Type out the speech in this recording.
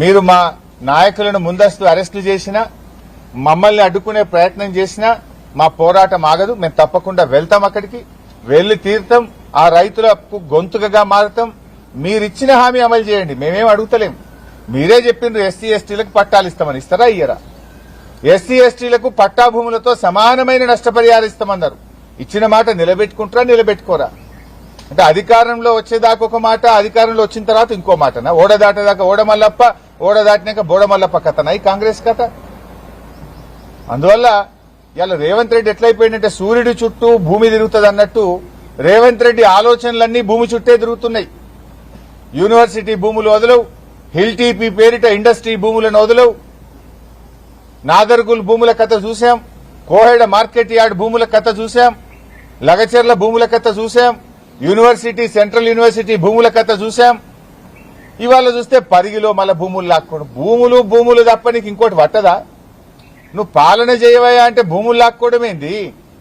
మీరు మా నాయకులను ముందస్తు అరెస్టు చేసినా మమ్మల్ని అడ్డుకునే ప్రయత్నం చేసినా మా పోరాటం ఆగదు. మేము తప్పకుండా వెళ్తాం, అక్కడికి వెళ్లి తీర్థం. ఆ రైతులకు గొంతుకగా మారుతాం. మీరిచ్చిన హామీ అమలు చేయండి, మేమేం అడుగుతలేం. మీరే చెప్పిండ్రు ఎస్సీ ఎస్టీలకు పట్టాలు ఇస్తామని. ఇస్తారా ఇయ్యరా? ఎస్సీ ఎస్టీలకు పట్టా భూములతో సమానమైన నష్టపరిహారం ఇస్తామన్నారు. ఇచ్చిన మాట నిలబెట్టుకుంటారా నిలబెట్టుకోరా? అంటే అధికారంలో వచ్చేదాకా ఒక మాట, అధికారంలో వచ్చిన తర్వాత ఇంకో మాటనా? ఓడ దాటేదాకా ఓడమల్లప్ప, ఓడ దాటినాక బోడమల్లప్ప కథనా ఈ కాంగ్రెస్ కథ? అందువల్ల ఇలా రేవంత్ రెడ్డి ఎట్లయిపోయిందంటే సూర్యుడి చుట్టూ భూమి తిరుగుతుంది అన్నట్టు రేవంత్ రెడ్డి ఆలోచనలన్నీ భూమి చుట్టే తిరుగుతున్నాయి. యూనివర్సిటీ భూములు వదలవు, హిల్ టీపీ పేరిట ఇండస్ట్రీ భూములను వదలవు. నాదర్గుల్ భూముల కథ చూశాం, కోహెడ మార్కెట్ యార్డ్ భూముల కథ చూశాం, లగచెర్ల భూముల కథ చూశాం, యూనివర్సిటీ సెంట్రల్ యూనివర్సిటీ భూముల కథ చూశాం. ఇవాళ చూస్తే పరిగిలో మళ్ళా భూములు లాక్కోవడం. భూములు తప్ప నీకు ఇంకోటి పట్టదా? నువ్వు పాలన చేయవయా అంటే భూములు లాక్కోవడం ఏంది?